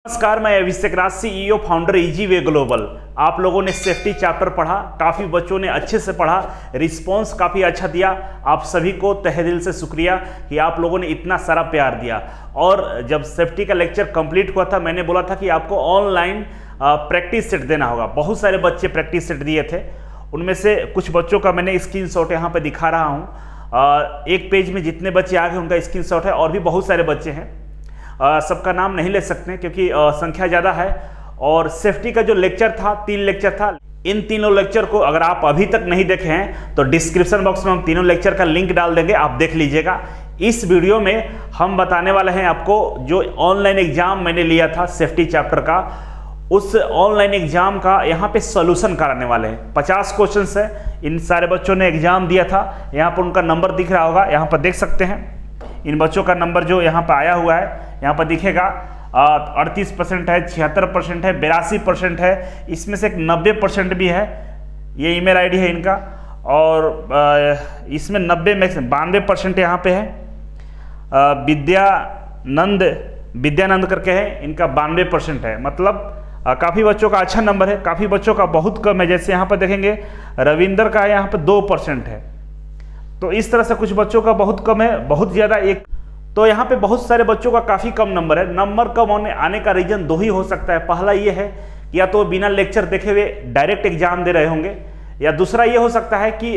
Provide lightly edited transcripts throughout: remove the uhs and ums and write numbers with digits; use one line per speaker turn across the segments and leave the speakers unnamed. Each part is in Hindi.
नमस्कार, मैं Abhishek Raj, CEO founder Easy Way Global. आप लोगों ने सेफ्टी चैप्टर पढ़ा, काफ़ी बच्चों ने अच्छे से पढ़ा, रिस्पांस काफ़ी अच्छा दिया। आप सभी को तहे दिल से शुक्रिया कि आप लोगों ने इतना सारा प्यार दिया। और जब सेफ्टी का लेक्चर कंप्लीट हुआ था, मैंने बोला था कि आपको ऑनलाइन प्रैक्टिस सेट देना होगा। बहुत सारे बच्चे प्रैक्टिस सेट दिए थे, उनमें से कुछ बच्चों का मैंने स्क्रीनशॉट यहाँ पर दिखा रहा हूँ। एक पेज में जितने बच्चे आ गए उनका स्क्रीनशॉट है, और भी बहुत सारे बच्चे हैं। सबका नाम नहीं ले सकते क्योंकि संख्या ज़्यादा है। और सेफ्टी का जो लेक्चर था, 3 लेक्चर था। इन तीनों लेक्चर को अगर आप अभी तक नहीं देखे हैं तो डिस्क्रिप्शन बॉक्स में हम तीनों लेक्चर का लिंक डाल देंगे, आप देख लीजिएगा। इस वीडियो में हम बताने वाले हैं आपको जो ऑनलाइन एग्जाम मैंने लिया था सेफ्टी चैप्टर का, उस ऑनलाइन एग्जाम का यहाँ पे सॉल्यूशन कराने वाले हैं। 50 क्वेश्चंस है। इन सारे बच्चों ने एग्जाम दिया था। यहाँ पर उनका नंबर दिख रहा होगा, यहाँ पर देख सकते हैं। इन बच्चों का नंबर जो यहाँ पर आया हुआ है, यहाँ पर दिखेगा 38% है, 76% है, 82% है। इसमें से एक 90% भी है। ये ईमेल आईडी है इनका। और इसमें 90 में 92% यहाँ पे है। विद्यानंद करके है, इनका 92% है। मतलब काफ़ी बच्चों का अच्छा नंबर है, काफ़ी बच्चों का बहुत कम है। जैसे यहाँ पर देखेंगे रविंदर का यहाँ पर 2% है। तो इस तरह से कुछ बच्चों का बहुत कम है, बहुत ज़्यादा एक। तो यहाँ पे बहुत सारे बच्चों का काफ़ी कम नंबर है। नंबर कम आने का रीज़न 2 ही हो सकता है। पहला ये है कि या तो बिना लेक्चर देखे हुए डायरेक्ट एग्जाम दे रहे होंगे, या दूसरा ये हो सकता है कि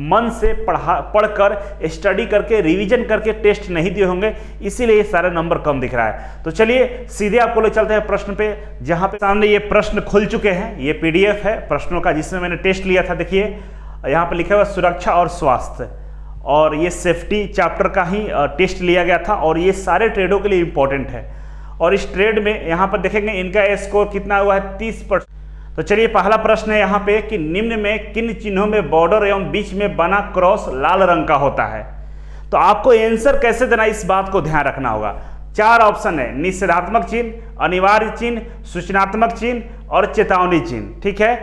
मन से पढ़कर स्टडी करके रिवीजन करके टेस्ट नहीं दिए होंगे, इसीलिए ये सारे नंबर कम दिख रहा है। तो चलिए सीधे आपको ले चलते हैं प्रश्न पे, जहाँ पे सामने ये प्रश्न खुल चुके हैं। ये PDF है प्रश्नों का, जिसमें मैंने टेस्ट लिया था। देखिए यहाँ पर लिखा हुआ सुरक्षा और स्वास्थ्य, और ये सेफ्टी चैप्टर का ही टेस्ट लिया गया था। और ये सारे ट्रेडों के लिए इंपॉर्टेंट है। और इस ट्रेड में यहाँ पर देखेंगे इनका स्कोर कितना हुआ है, 30%। तो चलिए पहला प्रश्न है यहाँ पे कि निम्न में किन चिन्हों में बॉर्डर एवं बीच में बना क्रॉस लाल रंग का होता है। तो आपको आंसर कैसे देना, इस बात को ध्यान रखना होगा। 4 ऑप्शन है: निषेधात्मक चिन्ह, अनिवार्य चिन्ह, सूचनात्मक चिन्ह और चेतावनी चिन्ह। ठीक है,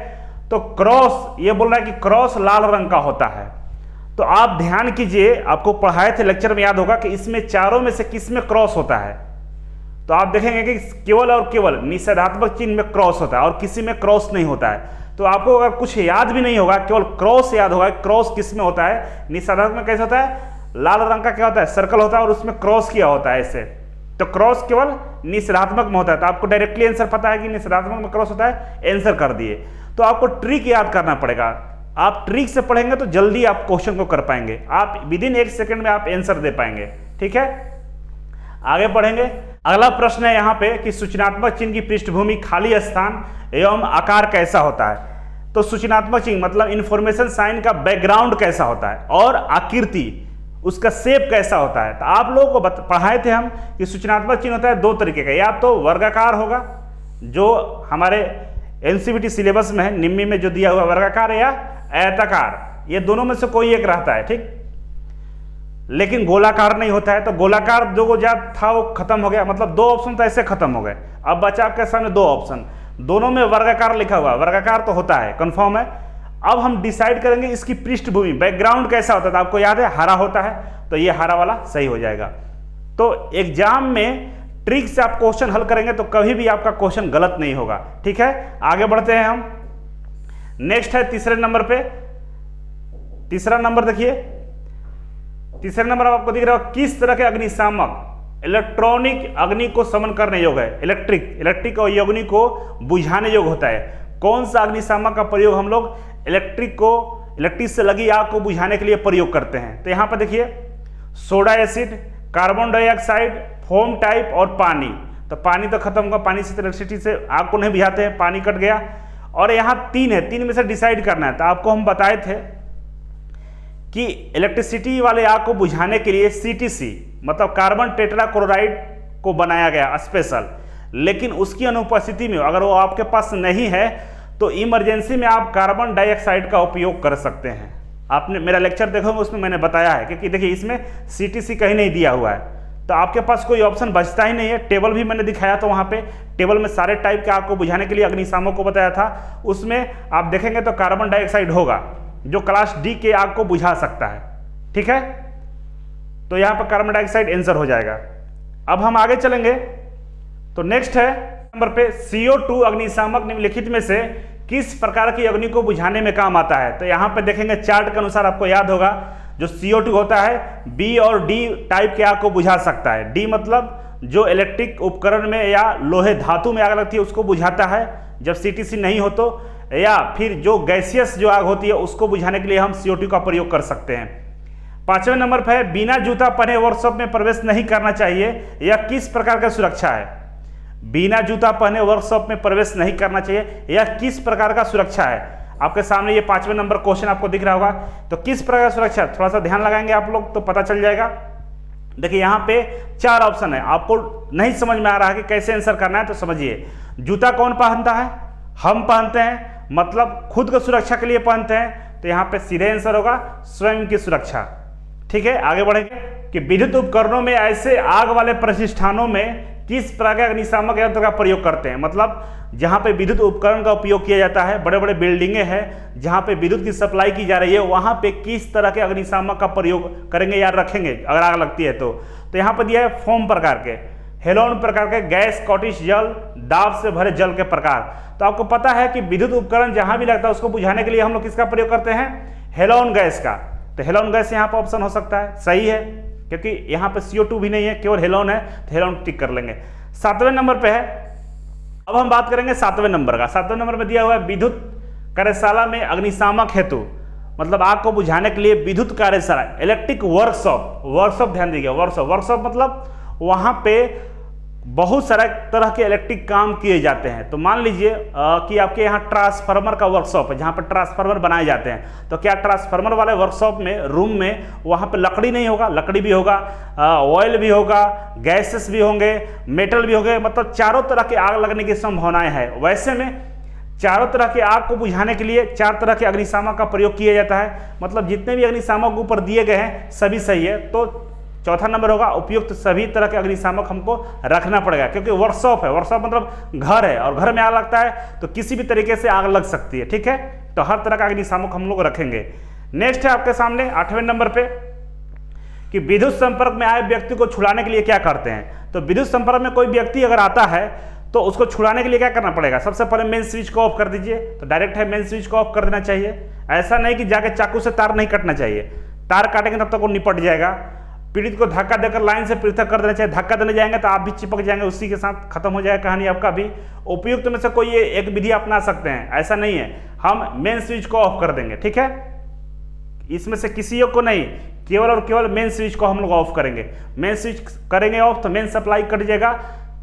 तो क्रॉस ये बोल रहा है कि क्रॉस लाल रंग का होता है। तो आप ध्यान कीजिए, आपको पढ़ाए थे लेक्चर में, याद होगा कि इसमें चारों में से किस में क्रॉस होता है। तो आप देखेंगे कि केवल और केवल निषेधात्मक चिन्ह में क्रॉस होता है और किसी में क्रॉस नहीं होता है। तो आपको अगर कुछ याद भी नहीं होगा, केवल क्रॉस याद होगा, क्रॉस किस में होता है। निषेधात्मक में कैसे होता है, लाल रंग का क्या होता है, सर्कल होता है और उसमें क्रॉस किया होता है ऐसे। तो क्रॉस केवल निषेधात्मक में होता है। तो आपको डायरेक्टली आंसर पता है कि निषेधात्मक में क्रॉस होता है, आंसर कर दिए। तो आपको ट्रिक याद करना पड़ेगा। आप ट्रिक से पढ़ेंगे तो जल्दी आप क्वेश्चन को कर पाएंगे, आप विदिन 1 सेकंड में आप आंसर दे पाएंगे। ठीक है, आगे बढ़ेंगे। अगला प्रश्न है यहाँ पे कि सूचनात्मक चिन्ह की पृष्ठभूमि, खाली स्थान एवं आकार कैसा होता है। तो सूचनात्मक चिन्ह मतलब इंफॉर्मेशन साइन का बैकग्राउंड कैसा होता है और आकृति उसका शेप कैसा होता है। तो आप लोगों को पढ़ाए थे हम कि सूचनात्मक चिन्ह होता है 2 तरीके का, या तो वर्गाकार होगा जो हमारे NCVT सिलेबस में है, निम्मी में जो दिया हुआ वर्गाकार, या आयताकार। ये दोनों में से कोई एक रहता है। ठीक, लेकिन गोलाकार नहीं होता है। तो गोलाकार जो था वो खत्म हो गया, मतलब 2 ऑप्शन तो ऐसे खत्म हो गए। अब बचा आपके सामने 2 ऑप्शन, दोनों में वर्गाकार लिखा हुआ। वर्गाकार तो होता है, कंफर्म है। अब हम डिसाइड करेंगे इसकी पृष्ठभूमि, बैकग्राउंड कैसा होता था। आपको याद है हरा होता है, तो ये हरा वाला सही हो जाएगा। तो एग्जाम में ट्रिक से आप क्वेश्चन हल करेंगे तो कभी भी आपका क्वेश्चन गलत नहीं होगा। ठीक है, आगे बढ़ते हैं हम। नेक्स्ट है तीसरे नंबर पे। तीसरा नंबर देखिए, तीसरा नंबर आपको दिख रहा है, किस तरह के अग्निशामक इलेक्ट्रॉनिक अग्नि को शमन करने योग्य है। इलेक्ट्रिक और अग्नि को बुझाने योग्य होता है। कौन सा अग्निशामक का प्रयोग हम लोग इलेक्ट्रिक से लगी आग को बुझाने के लिए प्रयोग करते हैं। तो यहाँ पर देखिए, soda acid, carbon dioxide, foam type और पानी। तो पानी तो खत्म होगा, पानी से इलेक्ट्रिसिटी से आग को नहीं बुझाते हैं, पानी कट गया। और यहाँ 3 है, 3 में से डिसाइड करना है। तो आपको हम बताए थे कि इलेक्ट्रिसिटी वाले आग को बुझाने के लिए CTC मतलब कार्बन टेट्राक्लोराइड को बनाया गया स्पेशल। लेकिन उसकी अनुपस्थिति में अगर वो आपके पास नहीं है तो इमरजेंसी में आप कार्बन डाइऑक्साइड का उपयोग कर सकते हैं। आपने मेरा लेक्चर देखोगे, उसमें मैंने बताया है। क्योंकि देखिए इसमें CTC कहीं नहीं दिया हुआ है, तो आपके पास कोई ऑप्शन बचता ही नहीं है। टेबल भी मैंने दिखाया था, वहाँ पे टेबल में सारे टाइप के आग को बुझाने के लिए अग्निशामक को बताया था। उसमें आप देखेंगे तो कार्बन डाइऑक्साइड होगा जो क्लास D के आग को बुझा सकता है। ठीक है, तो यहाँ पर कार्बन डाइऑक्साइड आंसर हो जाएगा। अब हम आगे चलेंगे तो नेक्स्ट है नंबर पे CO2 अग्निशामक निम्नलिखित में से किस प्रकार की अग्नि को बुझाने में काम आता है। तो यहाँ पे देखेंगे चार्ट के अनुसार आपको याद होगा जो CO2 होता है B और D टाइप के आग को बुझा सकता है। D मतलब जो इलेक्ट्रिक उपकरण में या लोहे धातु में आग लगती है उसको बुझाता है जब CTC नहीं हो तो, या फिर जो गैसियस जो आग होती है उसको बुझाने के लिए हम CO2 का प्रयोग कर सकते हैं। 5वें नंबर पर है बिना जूता पहने वर्कशॉप में प्रवेश नहीं करना चाहिए, यह किस प्रकार का सुरक्षा है। बिना जूता पहने वर्कशॉप में प्रवेश नहीं करना चाहिए, यह किस प्रकार का सुरक्षा है। आपके सामने ये 5वें नंबर क्वेश्चन आपको दिख रहा होगा। तो किस प्रकार का सुरक्षा, थोड़ा सा ध्यान लगाएंगे आप लोग तो पता चल जाएगा। देखिए यहाँ पे 4 ऑप्शन है, आपको नहीं समझ में आ रहा है कि कैसे आंसर करना है तो समझिए। जूता कौन पहनता है, हम पहनते हैं, मतलब खुद को सुरक्षा के लिए पहनते हैं, तो यहाँ पे सीधे आंसर होगा स्वयं की सुरक्षा। ठीक है, आगे बढ़ेंगे कि विद्युत उपकरणों में ऐसे आग वाले प्रतिष्ठानों में किस प्रकार के अग्निशामक यंत्र का प्रयोग करते हैं। मतलब जहाँ पे विद्युत उपकरण का उपयोग किया जाता है, बड़े बड़े बिल्डिंगें हैं जहाँ पे विद्युत की सप्लाई की जा रही है, वहाँ पे किस तरह के अग्निशामक का प्रयोग करेंगे या रखेंगे अगर आग लगती है तो। यहाँ पर दिया है फोम प्रकार के, हेलोन प्रकार के, गैस, स्कॉटिश जल, दाब से भरे जल के प्रकार। तो आपको पता है कि विद्युत उपकरण जहाँ भी लगता है उसको बुझाने के लिए हम लोग किसका प्रयोग करते हैं, हेलोन गैस का। तो हेलोन गैस यहाँ पर ऑप्शन हो सकता है, सही है, क्योंकि यहाँ पे CO2 भी नहीं है, केवल हेलोन है, तो हेलोन टिक कर लेंगे। 7वें नंबर पे है, अब हम बात करेंगे 7वें नंबर का। 7वें नंबर में दिया हुआ है विद्युत कार्यशाला में अग्निशामक हेतु, मतलब आग को बुझाने के लिए विद्युत कार्यशाला, इलेक्ट्रिक वर्कशॉप। वर्कशॉप ध्यान दीजिए, वर्कशॉप मतलब वहां पे बहुत सारे तरह के इलेक्ट्रिक काम किए जाते हैं। तो मान लीजिए कि आपके यहाँ ट्रांसफार्मर का वर्कशॉप है जहाँ पर ट्रांसफार्मर बनाए जाते हैं, तो क्या ट्रांसफार्मर वाले वर्कशॉप में, रूम में, वहाँ पे लकड़ी नहीं होगा, लकड़ी भी होगा, ऑयल भी होगा, गैसेस भी होंगे, मेटल भी होंगे, मतलब चारों तरह की आग लगने की संभावनाएं हैं। वैसे में चारों तरह की आग को बुझाने के लिए 4 तरह के अग्निशामक का प्रयोग किया जाता है। मतलब जितने भी अग्निशामक ऊपर दिए गए हैं सभी सही है। तो चौथा नंबर होगा उपयुक्त सभी तरह के अग्निशामक हमको रखना पड़ेगा, क्योंकि वर्कशॉप है, वर्कशॉप मतलब घर है, और घर में आग लगता है तो किसी भी तरीके से आग लग सकती है। ठीक है, तो हर तरह का अग्निशामक हम लोग रखेंगे। नेक्स्ट है आपके सामने 8वें नंबर पे कि विद्युत संपर्क में आए व्यक्ति को छुड़ाने के लिए क्या करते हैं। तो विद्युत संपर्क में कोई व्यक्ति अगर आता है तो उसको छुड़ाने के लिए क्या करना पड़ेगा। सबसे पहले मेन स्विच को ऑफ कर दीजिए, तो डायरेक्ट है मेन स्विच को ऑफ कर देना चाहिए। ऐसा नहीं कि जाके चाकू से तार नहीं कटना चाहिए, तार काटेंगे तब तक वो निपट जाएगा। पीड़ित को धक्का देकर लाइन से पृथक कर देना चाहिए, धक्का देने जाएंगे तो आप भी चिपक जाएंगे, उसी के साथ खत्म हो जाएगा कहानी आपका भी। उपयुक्त में से कोई ये एक विधि अपना सकते हैं, ऐसा नहीं है, हम मेन स्विच को ऑफ कर देंगे। ठीक है, इसमें से किसी को नहीं, केवल और केवल मेन स्विच को हम लोग ऑफ करेंगे। मेन स्विच करेंगे ऑफ तो मेन सप्लाई कट जाएगा,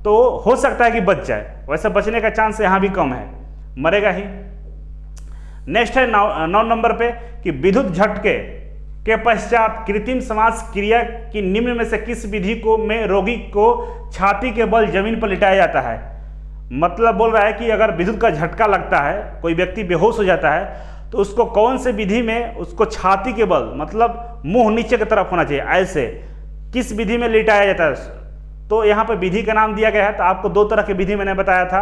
तो हो सकता है कि बच जाए, वैसे बचने का चांस यहाँ भी कम है, मरेगा ही। नेक्स्ट है 9 नंबर पे कि विद्युत झटके के पश्चात कृत्रिम श्वास क्रिया की निम्न में से किस विधि को में रोगी को छाती के बल जमीन पर लिटाया जाता है। मतलब बोल रहा है कि अगर विद्युत का झटका लगता है, कोई व्यक्ति बेहोश हो जाता है, तो उसको कौन से विधि में उसको छाती के बल, मतलब मुंह नीचे की तरफ होना चाहिए, ऐसे किस विधि में लिटाया जाता है। तो यहाँ पे विधि का नाम दिया गया है। तो आपको 2 तरह की विधि मैंने बताया था,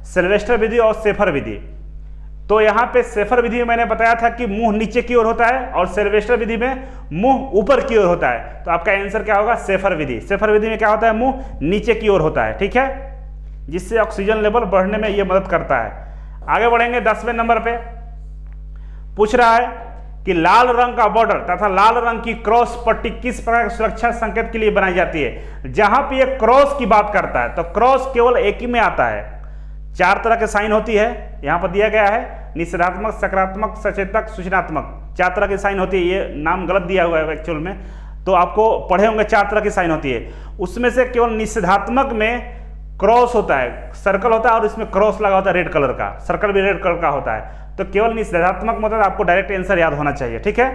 सिल्वेस्टर विधि और शेफर विधि। तो यहाँ पे शेफर विधि में मैंने बताया था कि मुंह नीचे की ओर होता है, और सिल्वेस्टर विधि में मुंह ऊपर की ओर होता है। तो आपका आंसर क्या होगा, शेफर विधि। शेफर विधि में क्या होता है, मुंह नीचे की ओर होता है। ठीक है, जिससे ऑक्सीजन लेवल बढ़ने में यह मदद करता है। आगे बढ़ेंगे 10वें नंबर पे, पूछ रहा है कि लाल रंग का बॉर्डर तथा लाल रंग की क्रॉस पट्टी किस प्रकार के सुरक्षा संकेत के लिए बनाई जाती है। जहां पे ये क्रॉस की बात करता है तो क्रॉस केवल एक ही में आता है, 4 तरह के साइन होती है, यहां पर दिया गया है निषेधात्मक, सकारात्मक, सचेतक, सूचनात्मक। 4 तरह की साइन होती है, ये नाम गलत दिया हुआ है एक्चुअल में, तो आपको पढ़े होंगे 4 तरह की साइन होती है। उसमें से केवल निषेधात्मक में क्रॉस होता है, सर्कल होता है और इसमें क्रॉस लगा होता है रेड कलर का, सर्कल भी रेड कलर का होता है। तो केवल निषेधात्मक मतलब आपको डायरेक्ट आंसर याद होना चाहिए। ठीक है,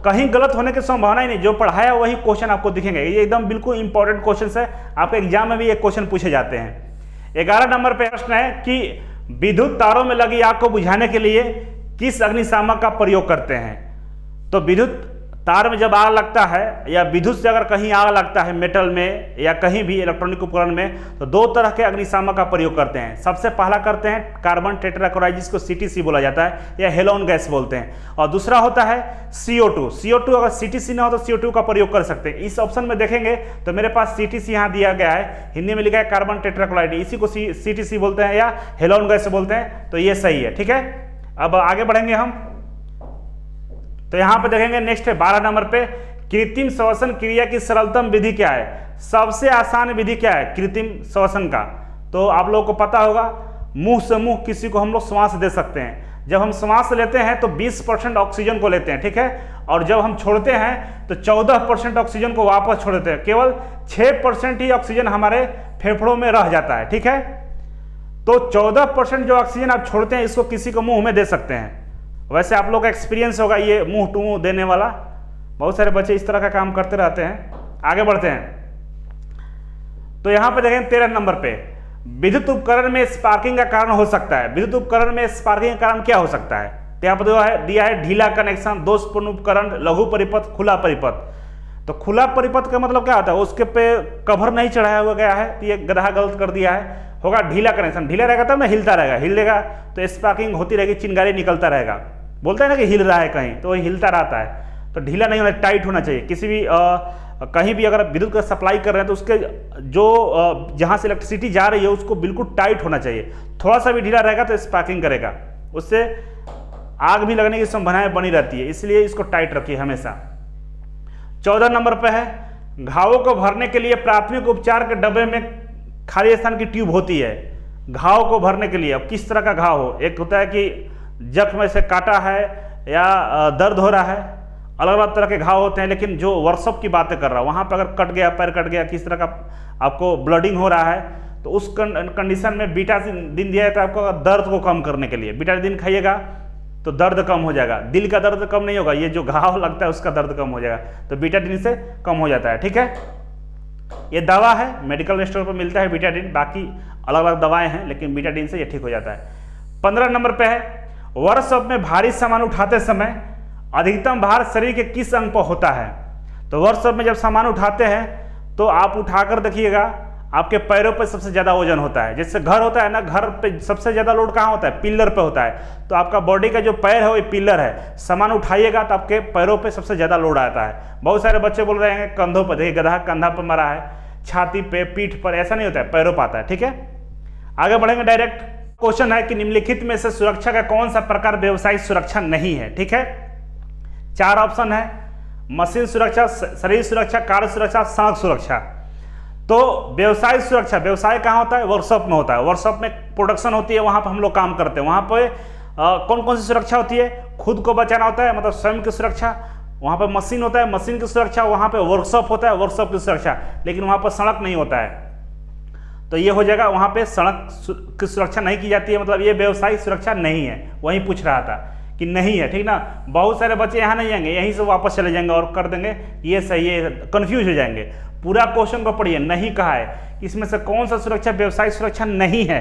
कहीं गलत होने की संभावना ही नहीं, जो पढ़ाया वही क्वेश्चन आपको दिखेंगे। ये एकदम बिल्कुल इंपॉर्टेंट क्वेश्चन है, आपके एग्जाम में भी ये क्वेश्चन पूछे जाते हैं। 11 नंबर पे प्रश्न है कि विद्युत तारों में लगी आग को बुझाने के लिए किस अग्निशामक का प्रयोग करते हैं। तो विद्युत तार में जब आग लगता है या विद्युत से अगर कहीं आग लगता है मेटल में या कहीं भी इलेक्ट्रॉनिक उपकरण में, तो दो तरह के अग्निशामक का प्रयोग करते हैं। सबसे पहला करते हैं कार्बन टेट्राक्लोराइड, जिसको CTC बोला जाता है या हेलोन गैस बोलते हैं, और दूसरा होता है CO2। CO2 अगर CTC ना हो तो CO2 का प्रयोग कर सकते हैं। इस ऑप्शन में देखेंगे तो मेरे पास CTC यहाँ दिया गया है, हिंदी में लिखा है कार्बन टेट्राक्लोराइड, इसी को CTC बोलते हैं या हेलोन गैस बोलते हैं, तो ये सही है। ठीक है, अब आगे बढ़ेंगे हम, तो यहां पे देखेंगे नेक्स्ट है 12 नंबर पे, कृत्रिम श्वसन क्रिया की सरलतम विधि क्या है? सबसे आसान विधि क्या है कृत्रिम श्वसन का? तो आप लोगों को पता होगा, मुंह से मुंह किसी को हम लोग श्वास दे सकते हैं। जब हम श्वास लेते हैं तो 20% ऑक्सीजन को लेते हैं, ठीक है, और जब हम छोड़ते हैं तो 14% ऑक्सीजन को वापस छोड़ देते हैं। केवल 6% ही ऑक्सीजन हमारे फेफड़ों में रह जाता है। ठीक है, तो 14% जो ऑक्सीजन आप छोड़ते हैं इसको किसी को मुंह में दे सकते हैं। वैसे आप लोग का एक्सपीरियंस होगा ये मुंह टू मुंह देने वाला, बहुत सारे बच्चे इस तरह का काम करते रहते हैं। आगे बढ़ते हैं, तो यहां पे देखें 13 नंबर पे, विद्युत उपकरण में स्पार्किंग का कारण हो सकता है। विद्युत उपकरण में स्पार्किंग का कारण क्या हो सकता है? तो यहाँ पर दिया है ढीला कनेक्शन, दोषपूर्ण उपकरण, लघु परिपथ, खुला परिपथ। तो खुला परिपथ का मतलब क्या होता है? उसके पे कवर नहीं चढ़ाया हुआ गया है, तो ये गधा गलत कर दिया है। होगा ढीला कनेक्शन, ढीला रहेगा तब ना हिलता रहेगा, हिलेगा तो स्पार्किंग होती रहेगी, चिंगारी निकलता रहेगा। बोलता है ना कि हिल रहा है कहीं, तो वही हिलता रहता है। तो ढीला नहीं होना, टाइट होना चाहिए। किसी भी कहीं भी अगर विद्युत का सप्लाई कर रहे हैं तो उसके जो जहां से इलेक्ट्रिसिटी जा रही है उसको बिल्कुल टाइट होना चाहिए। थोड़ा सा भी ढीला रहेगा तो स्पार्किंग करेगा, उससे आग भी लगने की संभावनाएं बनी रहती है, इसलिए इसको टाइट रखिए हमेशा। 14 नंबर पर है, घावों को भरने के लिए प्राथमिक उपचार के डब्बे में खाली स्थान की ट्यूब होती है। घाव को भरने के लिए अब किस तरह का घाव हो, एक होता है कि जख्म से काटा है या दर्द हो रहा है, अलग अलग तरह के घाव होते हैं। लेकिन जो वर्कशॉप की बातें कर रहा हूँ वहाँ पर अगर कट गया, पैर कट गया, किस तरह का आपको ब्लडिंग हो रहा है, तो उस कंडीशन में बीटाडीन दिया जाता है आपको दर्द को कम करने के लिए। बीटाडीन खाइएगा तो दर्द कम हो जाएगा। दिल का दर्द कम नहीं होगा, ये जो घाव लगता है उसका दर्द कम हो जाएगा, तो बीटाडीन से कम हो जाता है। ठीक है, ये दवा है, मेडिकल स्टोर पर मिलता है बीटाडीन, बाकी अलग अलग दवाएं हैं, लेकिन बीटाडीन से ये ठीक हो जाता है। 15 नंबर पे है, वर्कशॉप में भारी सामान उठाते समय अधिकतम भार शरीर के किस अंग पर होता है? तो वर्कशॉप में जब सामान उठाते हैं तो आप उठाकर देखिएगा, आपके पैरों पर सबसे ज्यादा वजन होता है। जैसे घर होता है ना, घर पे सबसे ज्यादा लोड कहाँ होता है? पिलर पे होता है। तो आपका बॉडी का जो पैर है वो पिलर है, सामान उठाइएगा तो आपके पैरों पे सबसे ज्यादा लोड आता है। बहुत सारे बच्चे बोल रहे हैं कंधों पर, देखिए गधा कंधा पर मरा है, छाती पे, पीठ पर, ऐसा नहीं होता है, पैरों पर आता है। ठीक है, आगे बढ़ेंगे डायरेक्ट। क्वेश्चन है कि निम्नलिखित में से सुरक्षा का कौन सा प्रकार व्यवसायिक सुरक्षा नहीं है? ठीक है, 4 ऑप्शन है, मशीन सुरक्षा, शरीर सुरक्षा, कार्य सुरक्षा, सड़क सुरक्षा। तो व्यवसायिक सुरक्षा, व्यवसाय कहाँ होता है? वर्कशॉप में होता है। वर्कशॉप में प्रोडक्शन होती है, वहां पर हम लोग काम करते हैं। वहां पे कौन कौन सी सुरक्षा होती है? खुद को बचाना होता है, मतलब स्वयं की सुरक्षा। वहां पर मशीन होता है, मशीन की सुरक्षा। वहां पे वर्कशॉप होता है, वर्कशॉप की सुरक्षा। लेकिन वहां पर सड़क नहीं होता है, तो ये हो जाएगा वहां पे सड़क की सुरक्षा नहीं की जाती है, मतलब ये व्यवसायिक सुरक्षा नहीं है। वहीं पूछ रहा था कि नहीं है, ठीक ना। बहुत सारे बच्चे यहाँ नहीं आएंगे, यहीं से वापस चले जाएंगे और कर देंगे ये सही है, कंफ्यूज हो जाएंगे। पूरा क्वेश्चन को पढ़िए, नहीं कहा है इसमें से कौन सा सुरक्षा व्यवसायिक सुरक्षा नहीं है।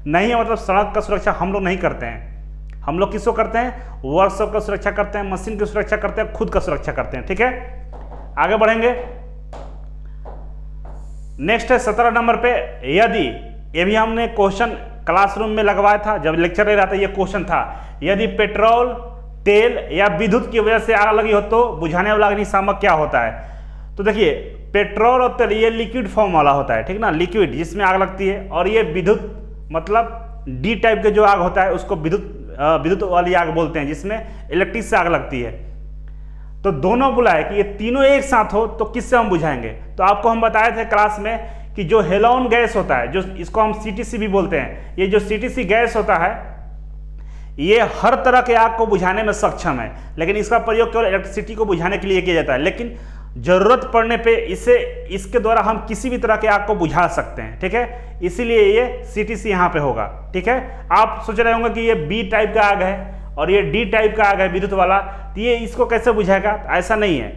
नहीं है मतलब सड़क का सुरक्षा हम लोग नहीं करते हैं। हम लोग किसको करते हैं? वर्कशॉप का सुरक्षा करते हैं, मशीन की सुरक्षा करते हैं, खुद का सुरक्षा करते हैं। ठीक है, आगे बढ़ेंगे। नेक्स्ट है 17 नंबर पे, यदि, ये भी हमने क्वेश्चन क्लासरूम में लगवाया था जब लेक्चर ले रहा था, ये क्वेश्चन था, यदि पेट्रोल, तेल या विद्युत की वजह से आग लगी हो तो बुझाने वाला अग्निशामक क्या होता है? तो देखिए पेट्रोल और तेल ये लिक्विड फॉर्म वाला होता है, ठीक ना, लिक्विड जिसमें आग लगती है। और ये विद्युत मतलब डी टाइप के जो आग होता है उसको विद्युत वाली आग बोलते हैं, जिसमें इलेक्ट्रिक से आग लगती है। तो दोनों बुलाए कि ये तीनों एक साथ हो तो किससे हम बुझाएंगे? तो आपको हम बताए थे क्लास में कि जो हेलोन गैस होता है, जो इसको हम CTC भी बोलते हैं, ये जो CTC गैस होता है ये हर तरह के आग को बुझाने में सक्षम है, लेकिन इसका प्रयोग केवल इलेक्ट्रिसिटी को बुझाने के लिए किया जाता है। लेकिन जरूरत पड़ने पे इसके द्वारा हम किसी भी तरह के आग को बुझा सकते हैं। ठीक है, इसीलिए ये CTC यहाँ पे होगा। ठीक है, आप सोच रहे होंगे कि ये B टाइप का आग है और ये D टाइप का आग है विद्युत वाला, तो ये इसको कैसे बुझाएगा? ऐसा नहीं है,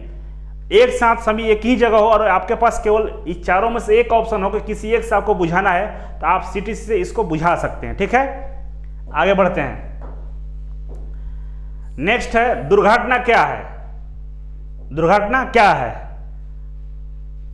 एक साथ सभी एक ही जगह हो और आपके पास केवल इस चारों में से एक ऑप्शन हो कि किसी एक से आपको बुझाना है तो आप CTC से इसको बुझा सकते हैं। ठीक है, आगे बढ़ते हैं। नेक्स्ट है दुर्घटना क्या है? दुर्घटना क्या है?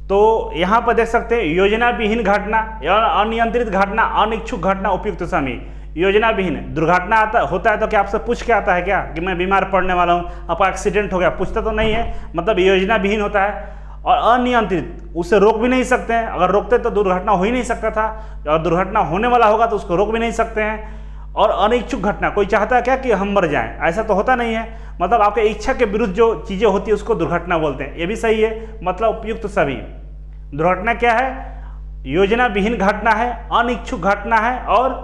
तो यहां पर देख सकते हैं योजना विहीन घटना या अनियंत्रित घटना, अनिच्छुक घटना, उपयुक्त समय। योजना विहीन दुर्घटना होता है तो क्या आपसे पूछ के आता है क्या कि मैं बीमार पड़ने वाला हूं, आपका एक्सीडेंट हो गया, पूछता तो नहीं है, मतलब योजना विहीन होता है। और अनियंत्रित, उसे रोक भी नहीं सकते हैं, अगर रोकते तो दुर्घटना हो ही नहीं सकता था, और दुर्घटना होने वाला होगा तो उसको रोक भी नहीं सकते हैं। और अनिच्छुक घटना, कोई चाहता है क्या कि हम मर जाएं, ऐसा तो होता नहीं है, मतलब आपके इच्छा के विरुद्ध जो चीजें होती है उसको दुर्घटना बोलते हैं, ये भी सही है, मतलब उपयुक्त सभी। दुर्घटना क्या है? योजना विहीन घटना है, अनिच्छुक घटना है और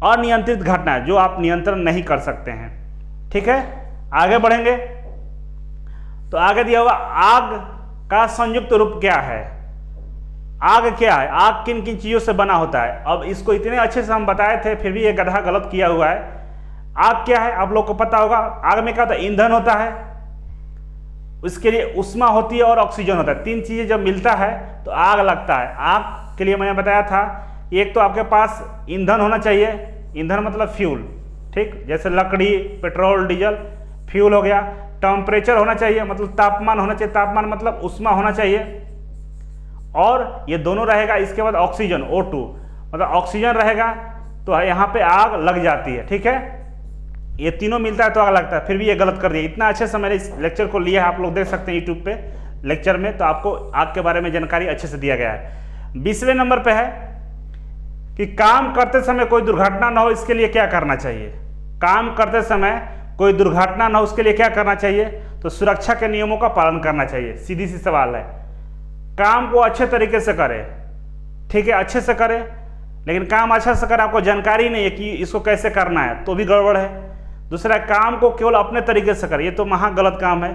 अनियंत्रित घटना है जो आप नियंत्रण नहीं कर सकते हैं। ठीक है, आगे बढ़ेंगे तो आगे दिया हुआ आग का संयुक्त रूप क्या है? आग क्या है? आग किन किन चीजों से बना होता है? अब इसको इतने अच्छे से हम बताए थे, फिर भी ये गधा गलत किया हुआ है। आग क्या है आप लोग को पता होगा। आग में क्या होता है? ईंधन होता है, उसके लिए उष्मा होती है और ऑक्सीजन होता है, तीन चीजें जब मिलता है तो आग लगता है। आग के लिए मैंने बताया था, एक तो आपके पास ईंधन होना चाहिए, ईंधन मतलब फ्यूल, ठीक, जैसे लकड़ी, पेट्रोल, डीजल, फ्यूल हो गया। टेम्परेचर होना चाहिए, मतलब तापमान होना चाहिए, तापमान मतलब उष्मा होना चाहिए, और ये दोनों रहेगा। इसके बाद ऑक्सीजन, O2, मतलब ऑक्सीजन रहेगा तो यहाँ पे आग लग जाती है। ठीक है, ये तीनों मिलता है तो आग लगता है, फिर भी ये गलत कर दिया। इतना अच्छे से मैंने इस लेक्चर को लिया है, आप लोग देख सकते हैं यूट्यूब पे लेक्चर में, तो आपको आग के बारे में जानकारी अच्छे से दिया गया है। 20वें नंबर पे है कि काम करते समय कोई दुर्घटना ना हो, इसके लिए क्या करना चाहिए? काम करते समय कोई दुर्घटना ना हो उसके लिए क्या करना चाहिए? तो सुरक्षा के नियमों का पालन करना चाहिए। सीधी सी सवाल है, काम को अच्छे तरीके से करें, ठीक है, अच्छे से करें, लेकिन काम अच्छा से करें, आपको जानकारी नहीं है कि इसको कैसे करना है तो भी गड़बड़ है। दूसरा, काम को केवल अपने तरीके से करें, ये तो महा गलत काम है।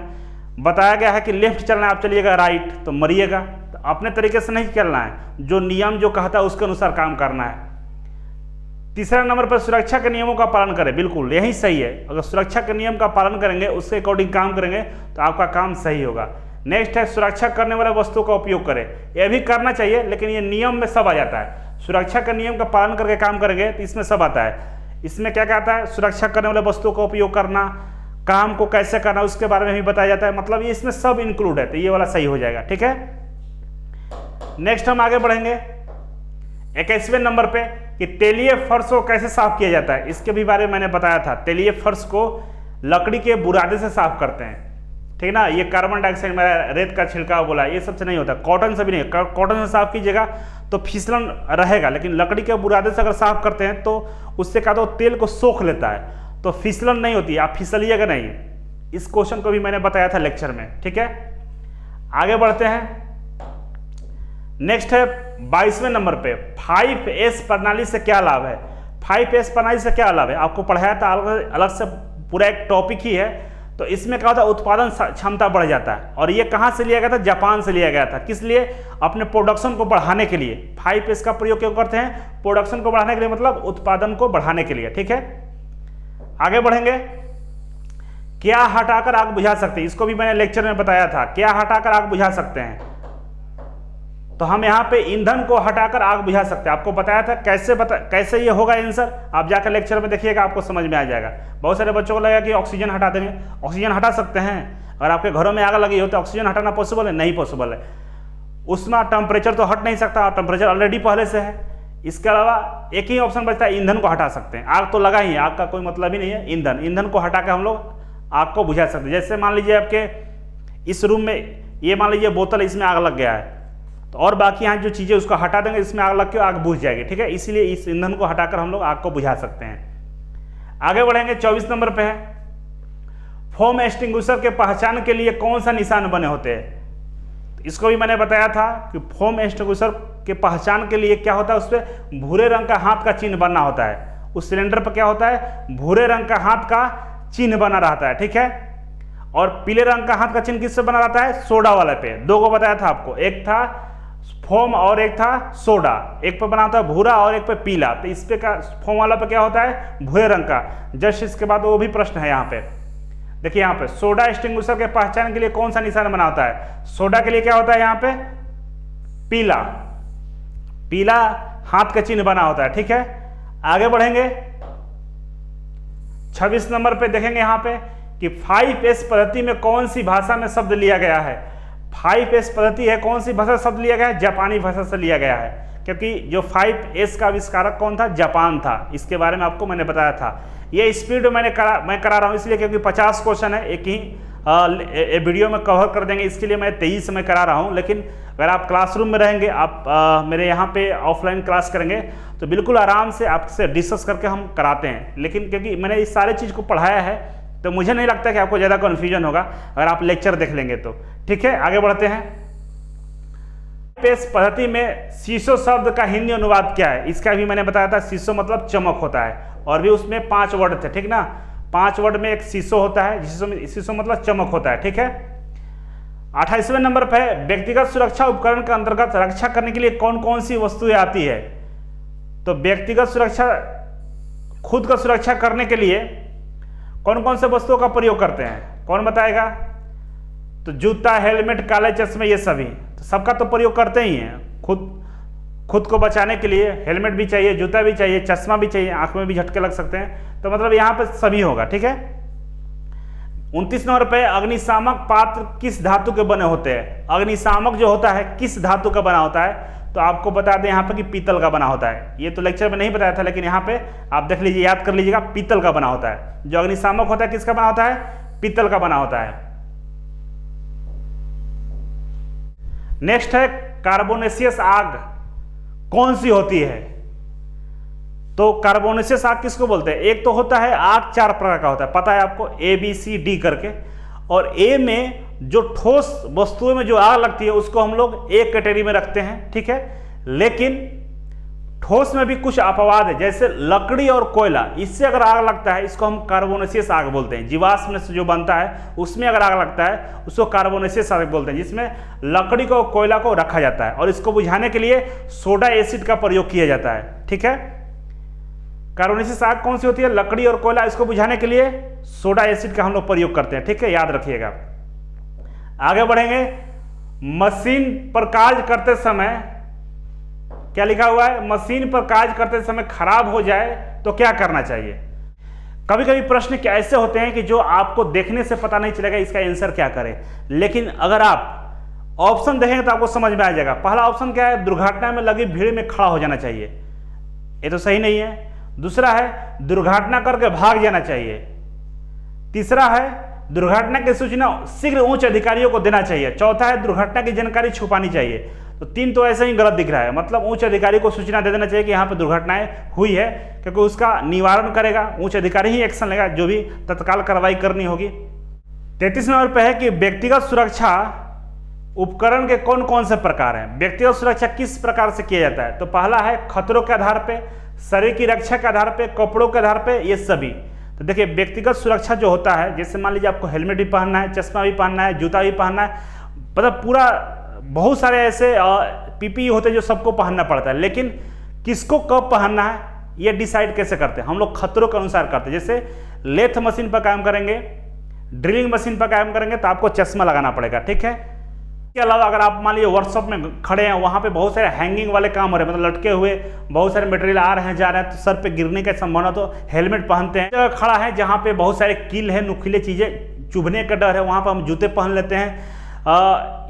बताया गया है कि लेफ्ट चलना है, आप चलिएगा राइट तो मरिएगा, तो अपने तरीके से नहीं चलना है, जो नियम जो कहता है उसके अनुसार काम करना है। तीसरा नंबर पर सुरक्षा के नियमों का पालन करें, बिल्कुल यही सही है। अगर सुरक्षा के नियम का पालन करेंगे, उसके अकॉर्डिंग काम करेंगे तो आपका काम सही होगा। नेक्स्ट है सुरक्षा करने वाले वस्तुओं का उपयोग करें, यह भी करना चाहिए, लेकिन ये नियम में सब आ जाता है। सुरक्षा के नियम का पालन करके काम करेंगे तो इसमें सब आता है। इसमें क्या कहता है? सुरक्षा करने वाले वस्तुओं का उपयोग करना, काम को कैसे करना उसके बारे में भी बताया जाता है, मतलब ये इसमें सब इंक्लूड है, तो ये वाला सही हो जाएगा। ठीक है, नेक्स्ट हम आगे बढ़ेंगे 21वें नंबर पे कि तेलीय फर्श को कैसे साफ किया जाता है, इसके भी बारे में मैंने बताया था। तेलीय फर्श को लकड़ी के बुरादे से साफ करते हैं, ठीक ना। ये कार्बन डाइऑक्साइड में रेत का छिड़काव बोला, ये सबसे नहीं होता, कॉटन से भी नहीं। कॉटन से साफ कीजिएगा तो फिसलन रहेगा, लेकिन लकड़ी के बुरादे से अगर साफ करते हैं तो उससे क्या तो तेल को सोख लेता है, तो फिसलन नहीं होती, आप फिसलिएगा नहीं। इस क्वेश्चन को भी मैंने बताया था लेक्चर में। ठीक है, आगे बढ़ते हैं। नेक्स्ट है 22वें नंबर पे 5S प्रणाली से क्या लाभ है। 5S प्रणाली से क्या लाभ है आपको पढ़ाया था, अलग से पूरा एक टॉपिक ही है। तो इसमें क्या होता है, उत्पादन क्षमता बढ़ जाता है, और ये कहाँ से लिया गया था? जापान से लिया गया था। किस लिए? अपने प्रोडक्शन को बढ़ाने के लिए 5S का प्रयोग क्यों करते हैं? प्रोडक्शन को बढ़ाने के लिए, मतलब उत्पादन को बढ़ाने के लिए। ठीक है, आगे बढ़ेंगे। क्या हटाकर आग बुझा सकते हैं, इसको भी मैंने लेक्चर में बताया था। क्या हटाकर आग बुझा सकते हैं? तो हम यहाँ पे ईंधन को हटाकर आग बुझा सकते हैं। आपको बताया था कैसे ये होगा आंसर, आप जाकर लेक्चर में देखिएगा, आपको समझ में आ जाएगा। बहुत सारे बच्चों को लगेगा कि ऑक्सीजन हटा देंगे, ऑक्सीजन हटा सकते हैं। अगर आपके घरों में आग लगी हो तो ऑक्सीजन हटाना पॉसिबल है? नहीं पॉसिबल है। उसमें टेम्परेचर तो हट नहीं सकता, टेम्परेचर ऑलरेडी पहले से है। इसके अलावा एक ही ऑप्शन बचता है, ईंधन को हटा सकते हैं। आग तो लगा ही है, आग का कोई मतलब ही नहीं है। ईंधन को हटा के हम लोग आग को बुझा सकते हैं। जैसे मान लीजिए आपके इस रूम में ये मान लीजिए बोतल, इसमें आग लग गया है, तो और बाकी यहाँ जो चीज़ें उसको हटा देंगे, इसमें आग लग के आग बुझ जाएगी। ठीक है, इसीलिए इस ईंधन को हटाकर हम लोग आग को बुझा सकते हैं। आगे बढ़ेंगे 24 नंबर पे है फोम एक्सटिंग्विशर के पहचान के लिए कौन सा निशान बने होते हैं। इसको भी मैंने बताया था कि फोम एक्सटिंग्विशर के पहचान के लिए क्या होता है, उस पर भूरे रंग का हाथ का चिन्ह बनना होता है। उस सिलेंडर पर क्या होता है, भूरे रंग का हाथ का चिन्ह बना रहता है। ठीक है, और पीले रंग का हाथ का चिन्ह किससे बना रहता है? सोडा वाले पे। दो को बताया था आपको, एक था फोम और एक था सोडा। एक पे बना होता है भूरा और एक पे पीला। तो इस पे का फोम वाला पे क्या होता है? भूरे रंग का। जस्ट इसके बाद वो भी प्रश्न है यहाँ पे, देखिए यहाँ पे सोडा एक्सटिंग्विशर के पहचान के लिए कौन सा निशान बना होता है? सोडा के लिए क्या होता है यहाँ पे? पीला, पीला हाथ का चिन्ह बना होता है। ठीक है, आगे बढ़ेंगे 26 नंबर पे देखेंगे यहाँ पे कि 5S पद्धति में कौन सी भाषा में शब्द लिया गया है। 5S पद्धति है, कौन सी भाषा शब्द लिया गया है, जापानी भाषा से लिया गया है, क्योंकि जो 5S का आविष्कारक कौन था, जापान था। इसके बारे में आपको मैंने बताया था। ये स्पीड मैं करा रहा हूँ इसलिए क्योंकि 50 क्वेश्चन है, एक ही वीडियो में कवर कर देंगे, इसके लिए मैं 23 में करा रहा हूँ। लेकिन अगर आप क्लासरूम में रहेंगे, आप मेरे यहाँ पे ऑफलाइन क्लास करेंगे तो बिल्कुल आराम से आपसे डिस्कस करके हम कराते हैं। लेकिन क्योंकि मैंने इस सारे चीज़ को पढ़ाया है तो मुझे नहीं लगता कि आपको ज़्यादा कन्फ्यूजन होगा अगर आप लेक्चर देख लेंगे तो। ठीक है, आगे बढ़ते हैं। 5S पद्धति में शीशो शब्द का हिंदी अनुवाद क्या है, इसका भी मैंने बताया था। शीशो मतलब चमक होता है, और भी उसमें 5 वर्ड थे, ठीक ना। 5 वर्ड में एक शीशो होता है, शीशो मतलब चमक होता है, ठीक है। 28वें नंबर पर है, व्यक्तिगत सुरक्षा उपकरण के अंतर्गत रक्षा करने के लिए कौन कौन सी वस्तुएं आती है। तो व्यक्तिगत सुरक्षा, खुद का सुरक्षा करने के लिए कौन कौन से वस्तुओं का प्रयोग करते हैं, कौन बताएगा। तो जूता, हेलमेट, काले चश्मे, ये सभी तो सबका तो प्रयोग करते ही हैं। खुद को बचाने के लिए हेलमेट भी चाहिए, जूता भी चाहिए, चश्मा भी चाहिए, आंख में भी झटके लग सकते हैं, तो मतलब यहाँ पे सभी होगा, ठीक है। 29 नंबर पे, अग्निशामक पात्र किस धातु के बने होते हैं। अग्निशामक जो होता है किस धातु का बना होता है, तो आपको बता दें यहाँ पे कि पीतल का बना होता है। ये तो लेक्चर में नहीं बताया था, लेकिन यहाँ पे आप देख लीजिए, याद कर लीजिएगा, पीतल का बना होता है। जो अग्निशामक होता है किसका बना होता है, पीतल का बना होता है। नेक्स्ट है, कार्बोनेशियस आग कौन सी होती है। तो कार्बोनेशियस आग किसको बोलते हैं। एक तो होता है आग 4 प्रकार का होता है, पता है आपको, ABCD करके। और ए में जो ठोस वस्तुओं में जो आग लगती है उसको हम लोग एक कैटेगरी में रखते हैं, ठीक है। लेकिन ठोस में भी कुछ अपवाद है, जैसे लकड़ी और कोयला, इससे अगर आग लगता है इसको हम कार्बोनेशियस आग बोलते हैं। जीवाश्म से जो बनता है उसमें अगर आग लगता है उसको कार्बोनेशियस आग बोलते हैं, जिसमें लकड़ी को, कोयला को रखा जाता है और इसको बुझाने के लिए सोडा एसिड का प्रयोग किया जाता है, ठीक है। कार्बोनेशियस आग कौन सी होती है, लकड़ी और कोयला, इसको बुझाने के लिए सोडा एसिड का हम लोग प्रयोग करते हैं, ठीक है, याद रखिएगा। आगे बढ़ेंगे, मशीन पर कार्य करते समय क्या लिखा हुआ है, मशीन पर कार्य करते समय खराब हो जाए तो क्या करना चाहिए। कभी कभी प्रश्न क्या ऐसे होते हैं कि जो आपको देखने से पता नहीं चलेगा इसका आंसर क्या करें, लेकिन अगर आप ऑप्शन देखेंगे तो आपको समझ में आ जाएगा। पहला ऑप्शन क्या है, दुर्घटना में लगी भीड़ में खड़ा हो जाना चाहिए, ये तो सही नहीं है। दूसरा है दुर्घटना करके भाग जाना चाहिए। तीसरा है दुर्घटना की सूचना शीघ्र उच्च अधिकारियों को देना चाहिए। चौथा है दुर्घटना की जानकारी छुपानी चाहिए। तो 3 तो ऐसे ही गलत दिख रहा है, मतलब उच्च अधिकारी को सूचना दे देना चाहिए कि यहाँ पे दुर्घटनाएं हुई है, क्योंकि उसका निवारण करेगा उच्च अधिकारी ही, एक्शन लेगा, जो भी तत्काल कार्रवाई करनी होगी। 33 नंबर पे है कि व्यक्तिगत सुरक्षा उपकरण के कौन कौन से प्रकार हैं। व्यक्तिगत सुरक्षा किस प्रकार से किया जाता है। तो पहला है खतरों के आधार पे, शरीर की रक्षा के आधार पे, कपड़ों के आधार पे, ये सभी। तो देखिए व्यक्तिगत सुरक्षा जो होता है, जैसे मान लीजिए आपको हेलमेट भी पहनना है, चश्मा भी पहनना है, जूता भी पहनना है, मतलब पूरा बहुत सारे ऐसे PPE होते हैं जो सबको पहनना पड़ता है, लेकिन किसको कब पहनना है ये डिसाइड कैसे करते हैं, हम लोग खतरों के अनुसार करते हैं। जैसे लेथ मशीन पर काम करेंगे, ड्रिलिंग मशीन पर काम करेंगे तो आपको चश्मा लगाना पड़ेगा, ठीक है। इसके अलावा अगर आप मान लीजिए वर्कशॉप में खड़े हैं, वहाँ पे बहुत सारे हैंगिंग वाले काम हो रहे हैं, मतलब लटके हुए बहुत सारे मटेरियल आ रहे हैं जा रहे हैं, तो सर पे गिरने का संभावना, तो हेलमेट पहनते हैं। जगह खड़ा है जहाँ पे बहुत सारे कील है, नुकीले चीज़ें चुभने का डर है, वहाँ पर हम जूते पहन लेते हैं।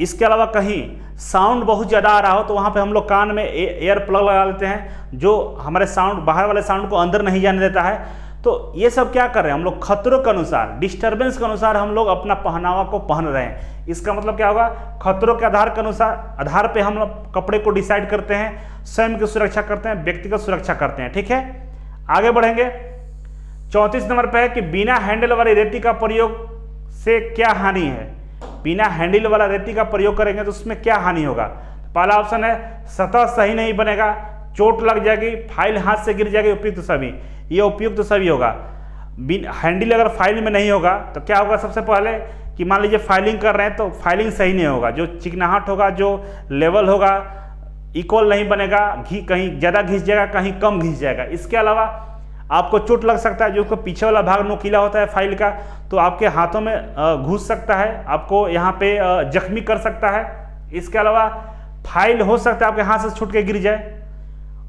इसके अलावा कहीं साउंड बहुत ज़्यादा आ रहा हो तो वहाँ पे हम लोग कान में एयर प्लग लगा लेते हैं, जो हमारे साउंड, बाहर वाले साउंड को अंदर नहीं जाने देता है। तो ये सब क्या कर रहे हैं हम लोग, खतरों के अनुसार, डिस्टर्बेंस के अनुसार हम लोग अपना पहनावा को पहन रहे हैं। इसका मतलब क्या होगा, खतरों के आधार के अनुसार, आधार पे हम लोग कपड़े को डिसाइड करते हैं, स्वयं की सुरक्षा करते हैं, व्यक्तिगत सुरक्षा करते हैं, ठीक है। आगे बढ़ेंगे, 34 नंबर पे है कि बिना हैंडल वाली रेती का प्रयोग से क्या हानि है। बिना हैंडल वाला रेती का प्रयोग करेंगे तो उसमें क्या हानि होगा। पहला ऑप्शन है सतह सही नहीं बनेगा, चोट लग जाएगी, फाइल हाथ से गिर जाएगी, उपयुक्त सभी, ये उपयुक्त सभी होगा। हैंडल अगर फाइल में नहीं होगा तो क्या होगा, सबसे पहले कि मान लीजिए फाइलिंग कर रहे हैं तो फाइलिंग सही नहीं होगा, जो चिकनाहट होगा, जो लेवल होगा इक्वल नहीं बनेगा, कहीं ज़्यादा घिस जाएगा, कहीं कम घिस जाएगा। इसके अलावा आपको चोट लग सकता है, जो उसको पीछे वाला भाग नुकीला होता है फाइल का, तो आपके हाथों में घुस सकता है, आपको यहाँ पे जख्मी कर सकता है। इसके अलावा फाइल हो सकता है आपके हाथ से छूट के गिर जाए।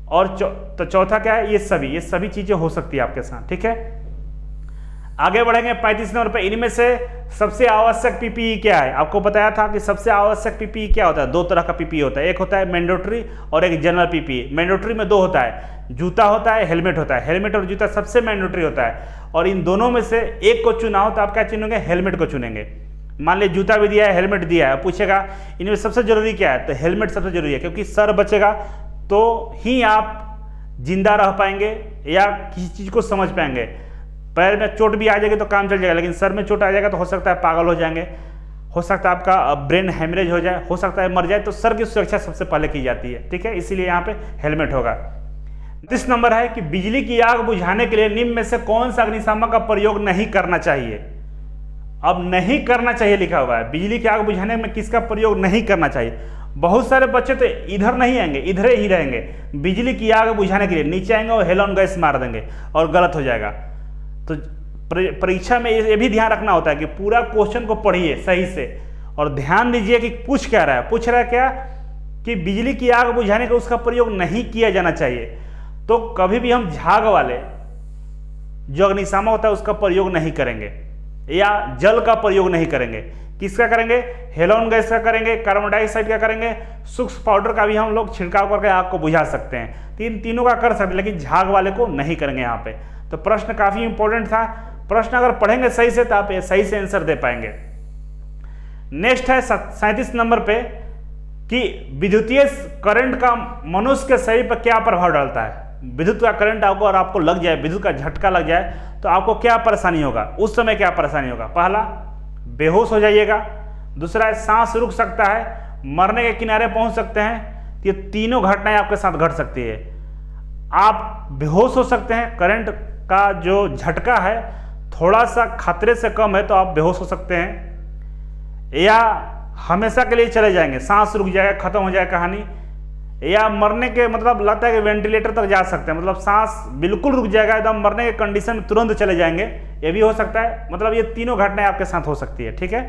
और तो चौथा क्या है, ये सभी चीज़ें हो सकती है आपके साथ, ठीक है। आगे बढ़ेंगे 35 नंबर पे, इनमें से सबसे आवश्यक पीपीई क्या है? आपको बताया था कि सबसे आवश्यक पीपीई क्या होता है? दो तरह का पीपीई होता है, एक होता है मैंडेटरी और एक जनरल पीपीई। मैंडेटरी में दो होता है, जूता होता है, हेलमेट होता है। हेलमेट और जूता सबसे मैंडेटरी होता है, और इन दोनों में से एक को चुना हो तो आप क्या चुनेंगे? हेलमेट को चुनेंगे। मान लीजिए जूता भी दिया है, हेलमेट दिया है, पूछेगा इनमें सबसे जरूरी क्या है, तो हेलमेट सबसे जरूरी है, क्योंकि सर बचेगा तो ही आप जिंदा रह पाएंगे या किसी चीज़ को समझ पाएंगे। पैर में चोट भी आ जाएगी तो काम चल जाएगा, लेकिन सर में चोट आ जाएगा तो हो सकता है पागल हो जाएंगे, हो सकता है आपका ब्रेन हेमरेज हो जाए, हो सकता है मर जाए। तो सर की सुरक्षा सबसे पहले की जाती है, ठीक है, इसीलिए यहाँ पे हेलमेट होगा। 30 नंबर है कि बिजली की आग बुझाने के लिए निम्न में से कौन सा अग्निशामक का प्रयोग नहीं करना चाहिए? अब नहीं करना चाहिए लिखा हुआ है, बिजली की आग बुझाने में किसका प्रयोग नहीं करना चाहिए? बहुत सारे बच्चे तो इधर नहीं आएंगे, इधर ही रहेंगे, बिजली की आग बुझाने के लिए नीचे आएंगे और हेलोन गैस मार देंगे और गलत हो जाएगा। तो परीक्षा में ये भी ध्यान रखना होता है कि पूरा क्वेश्चन को पढ़िए सही से और ध्यान दीजिए कि पूछ क्या रहा है। पूछ रहा है क्या कि बिजली की आग बुझाने का उसका प्रयोग नहीं किया जाना चाहिए। तो कभी भी हम झाग वाले जो अग्निशामक होता है उसका प्रयोग नहीं करेंगे, या जल का प्रयोग नहीं करेंगे। किसका करेंगे? हेलोन गैस का करेंगे, कार्बन डाइऑक्साइड का करेंगे, सूक्ष्म पाउडर का भी हम लोग छिड़काव करके आग को बुझा सकते हैं। तीनों का कर सकते हैं, लेकिन झाग वाले को नहीं करेंगे यहाँ पे। तो प्रश्न काफी इंपॉर्टेंट था, प्रश्न अगर पढ़ेंगे सही से तो आप सही से आंसर दे पाएंगे। नेक्स्ट है 37 नंबर पे कि विद्युतीय करंट का मनुष्य के शरीर पर क्या प्रभाव डालता है? विद्युत का करंट आपको लग जाए, विद्युत का झटका लग जाए तो आपको क्या परेशानी होगा? उस समय क्या परेशानी होगा? पहला, बेहोश हो जाइएगा। दूसरा है सांस रुक सकता है, मरने के किनारे पहुंच सकते हैं। ये तीनों घटनाएं आपके साथ घट सकती है। आप बेहोश हो सकते हैं, करंट का जो झटका है थोड़ा सा खतरे से कम है तो आप बेहोश हो सकते हैं, या हमेशा के लिए चले जाएंगे, सांस रुक जाएगा, खत्म हो जाएगा कहानी, या मरने के मतलब लगता है कि वेंटिलेटर तक जा सकते हैं, मतलब सांस बिल्कुल रुक जाएगा, एकदम मरने के कंडीशन में तुरंत चले जाएंगे, ये भी हो सकता है। मतलब ये तीनों घटनाएं आपके साथ हो सकती है, ठीक है।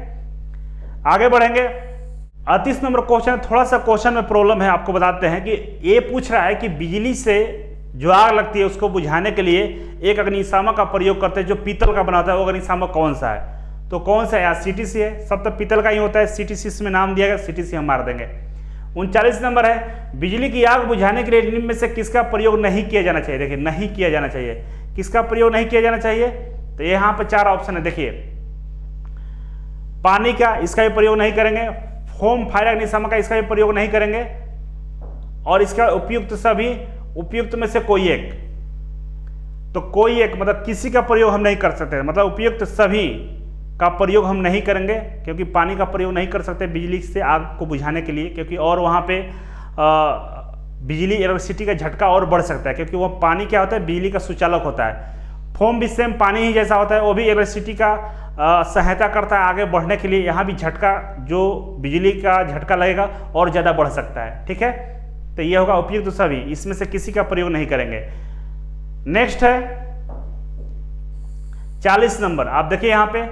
आगे बढ़ेंगे। 38 नंबर क्वेश्चन, थोड़ा सा क्वेश्चन में प्रॉब्लम है, आपको बताते हैं कि ये पूछ रहा है कि बिजली से जो आग लगती है उसको बुझाने के लिए एक अग्निशामक का प्रयोग करते हैं जो पीतल का बना होता है, वो अग्निशामक कौन सा है? तो कौन सा है? CTC है, सब तो पीतल का ही होता है, CTC इसमें नाम दिया गया, CTC हम मार देंगे। 39 नंबर है, बिजली की आग बुझाने के लिए निम्न में से किसका प्रयोग नहीं किया जाना चाहिए? देखिए, नहीं किया जाना चाहिए, किसका प्रयोग नहीं किया जाना चाहिए? तो यहाँ पे 4 ऑप्शन है, देखिए, पानी का, इसका भी प्रयोग नहीं करेंगे, फोम फायर अग्निशामक का, इसका भी प्रयोग नहीं करेंगे, और इसका उपयुक्त सभी, उपयुक्त में से कोई एक। तो कोई एक मतलब किसी का प्रयोग हम नहीं कर सकते, मतलब उपयुक्त सभी का प्रयोग हम नहीं करेंगे, क्योंकि पानी का प्रयोग नहीं कर सकते बिजली से आग को बुझाने के लिए, क्योंकि और वहाँ पे बिजली इलेक्ट्रिसिटी का झटका और बढ़ सकता है, क्योंकि वो पानी क्या होता है? बिजली का सुचालक होता है। फोम भी सेम पानी ही जैसा होता है, वो भी इलेक्ट्रिसिटी का सहायता करता है आगे बढ़ने के लिए। यहाँ भी झटका, जो बिजली का झटका लगेगा और ज़्यादा बढ़ सकता है, ठीक है। तो ये होगा उपयुक्त सभी, इसमें से किसी का प्रयोग नहीं करेंगे। नेक्स्ट है 40 नंबर, आप देखिए यहाँ पे,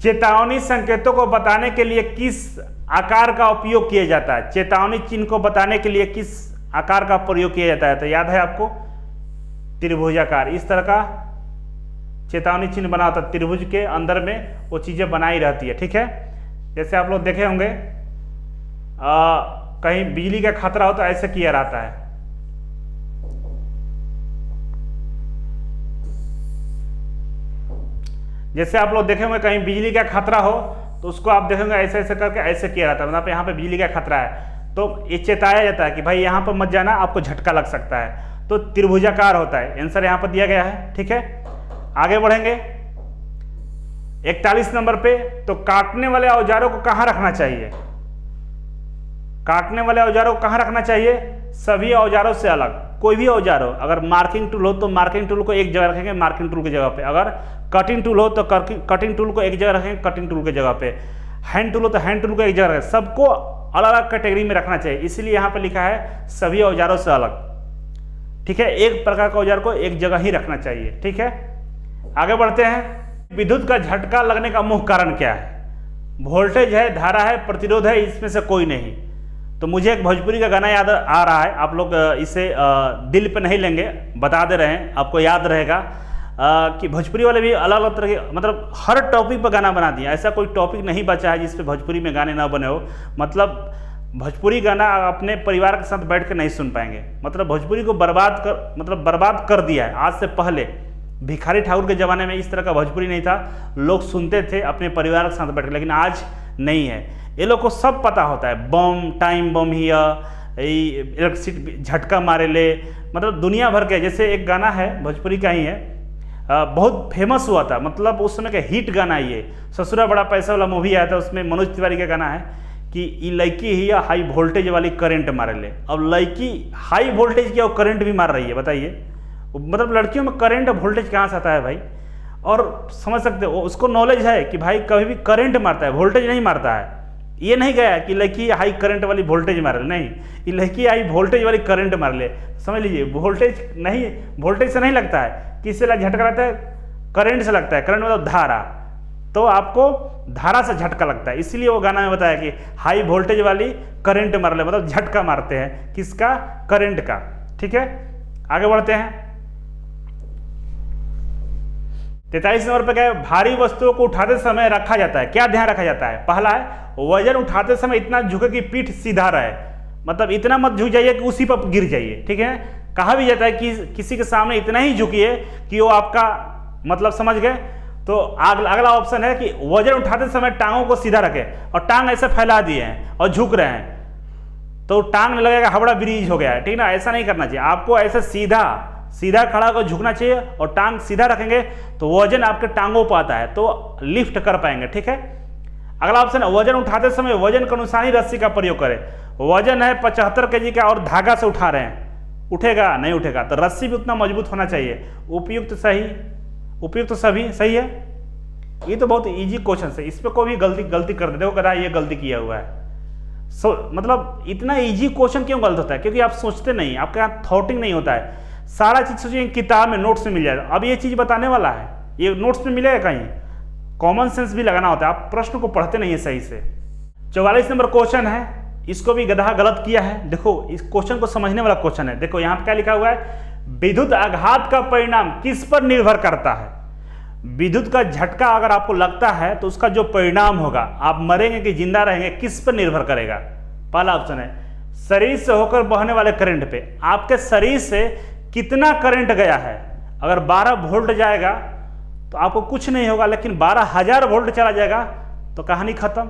चेतावनी संकेतों को बताने के लिए किस आकार का उपयोग किया जाता है? चेतावनी चिन्ह को बताने के लिए किस आकार का प्रयोग किया जाता है? तो याद है आपको, त्रिभुजाकार, इस तरह का चेतावनी चिन्ह बना होता है, त्रिभुज के अंदर में वो चीजें बनाई रहती है, ठीक है। जैसे आप लोग देखे होंगे कहीं बिजली का खतरा हो तो ऐसे किया रहता है, जैसे आप लोग देखे होंगे कहीं बिजली का खतरा हो तो उसको आप देखेंगे ऐसे ऐसे करके ऐसे किया रहता है, मतलब यहाँ पे बिजली का खतरा है तो ये चेताया जाता है कि भाई यहाँ पर मत जाना, आपको झटका लग सकता है। तो त्रिभुजाकार होता है, आंसर यहाँ पर दिया गया है, ठीक है। आगे बढ़ेंगे 41 नंबर पे, तो काटने वाले औजारों को कहाँ रखना चाहिए? काटने वाले औजारों को कहाँ रखना चाहिए? सभी औजारों से अलग, कोई भी औजार हो, अगर मार्किंग टूल हो तो मार्किंग टूल को एक जगह रखेंगे, मार्किंग टूल की जगह पे। अगर कटिंग टूल हो तो कटिंग टूल को एक जगह रखेंगे, कटिंग टूल की जगह पे। हैंड टूल हो तो हैंड टूल को एक जगह रखेंगे, सबको अलग अलग कैटेगरी में रखना चाहिए, इसलिए यहाँ पे लिखा है सभी औजारों से अलग, ठीक है। एक प्रकार का औजार को एक जगह ही रखना चाहिए, ठीक है। आगे बढ़ते हैं। विद्युत का झटका लगने का मुख्य कारण क्या है? वोल्टेज है, धारा है, प्रतिरोध है, इसमें से कोई नहीं। तो मुझे एक भोजपुरी का गाना याद आ रहा है, आप लोग इसे दिल पे नहीं लेंगे, बता दे रहे हैं, आपको याद रहेगा। कि भोजपुरी वाले भी अलग अलग तरह के, मतलब हर टॉपिक पर गाना बना दिया। ऐसा कोई टॉपिक नहीं बचा है जिस पे भोजपुरी में गाने ना बने हो। मतलब भोजपुरी गाना अपने परिवार के साथ बैठ कर नहीं सुन पाएंगे। मतलब भोजपुरी को बर्बाद कर दिया है। आज से पहले भिखारी ठाकुर के ज़माने में इस तरह का भोजपुरी नहीं था, लोग सुनते थे अपने परिवार के साथ बैठ कर, लेकिन आज नहीं है। ये लोग को सब पता होता है, बम टाइम बम हिया, इलेक्ट्रिसिटी झटका मारे ले, मतलब दुनिया भर के। जैसे एक गाना है भोजपुरी का ही है, बहुत फेमस हुआ था, मतलब उस समय का हिट गाना ये ससुरा बड़ा पैसा वाला मूवी आया था, उसमें मनोज तिवारी का गाना है कि ये लड़की ही हाई वोल्टेज वाली करंट मारे ले। अब लड़की हाई वोल्टेज की और करंट भी मार रही है, बताइए। मतलब लड़कियों में करंट और वोल्टेज कहाँ से आता है भाई? और समझ सकते हो, उसको नॉलेज है कि भाई कभी भी करंट मारता है, वोल्टेज नहीं मारता है। ये नहीं गया कि लड़की हाई करंट वाली वोल्टेज मार ले, नहीं, ये लड़की हाई वोल्टेज वाली करंट मार ले। समझ लीजिए, वोल्टेज नहीं, वोल्टेज से नहीं लगता है। किससे झटका लगता है? करंट से लगता है। करंट मतलब धारा, तो आपको धारा से झटका लगता है, इसीलिए वो गाना में बताया कि हाई वोल्टेज वाली करंट मार ले, मतलब झटका मारते हैं। किसका? करंट का। ठीक है, आगे बढ़ते हैं। 43 नंबर पर क्या है? भारी वस्तुओं को उठाते समय रखा जाता है, क्या ध्यान रखा जाता है? पहला है वजन उठाते समय इतना झुके कि पीठ सीधा रहे, मतलब इतना मत झुक जाइए कि उसी पर गिर जाइए। ठीक है, कहा भी जाता है कि किसी के सामने इतना ही झुकिए कि वो आपका, मतलब समझ गए। तो अगला ऑप्शन है कि वजन उठाते समय टांगों को सीधा रखें, और टांग ऐसे फैला दिए हैं और झुक रहे हैं तो टांग में लगेगा हावड़ा ब्रिज हो गया है। ठीक ना, ऐसा नहीं करना चाहिए आपको, ऐसे सीधा खड़ा होकर झुकना चाहिए, और टांग सीधा रखेंगे तो वजन आपके टांगों पर आता है, तो लिफ्ट कर पाएंगे। ठीक है, अगला ऑप्शन है वजन उठाते समय वजन के अनुसार ही रस्सी का प्रयोग करें। वजन है 75 kg का और धागा से उठा रहे हैं, उठेगा? नहीं उठेगा, तो रस्सी भी उतना मजबूत होना चाहिए। उपयुक्त सभी सही है। ये तो बहुत इजी क्वेश्चन है, इस पर कोई भी गलती कर देते हो, कदा ये गलती किया हुआ है। मतलब इतना इजी क्वेश्चन क्यों गलत होता है? क्योंकि आप सोचते नहीं, आपके यहाँ थॉटिंग नहीं होता है। सारा चीज सोचिए किताब में, नोट्स में मिल जाएगा। अब ये चीज बताने वाला है, ये नोट्स में मिलेगा कहीं? कॉमन सेंस भी लगाना होता है, आप प्रश्न को पढ़ते नहीं है सही से। 44 नंबर क्वेश्चन है, इसको भी गधा गलत किया है। देखो, इस क्वेश्चन को समझने वाला क्वेश्चन है। देखो यहाँ पे क्या लिखा हुआ है? विद्युत आघात का परिणाम किस पर निर्भर करता है? विद्युत का झटका अगर आपको लगता है तो उसका जो परिणाम होगा, आप मरेंगे कि जिंदा रहेंगे, किस पर निर्भर करेगा? पहला ऑप्शन है शरीर से होकर बहने वाले करंट पे। आपके शरीर से कितना करंट गया है? अगर 12 वोल्ट जाएगा तो आपको कुछ नहीं होगा, लेकिन 12,000 वोल्ट चला जाएगा तो कहानी खत्म।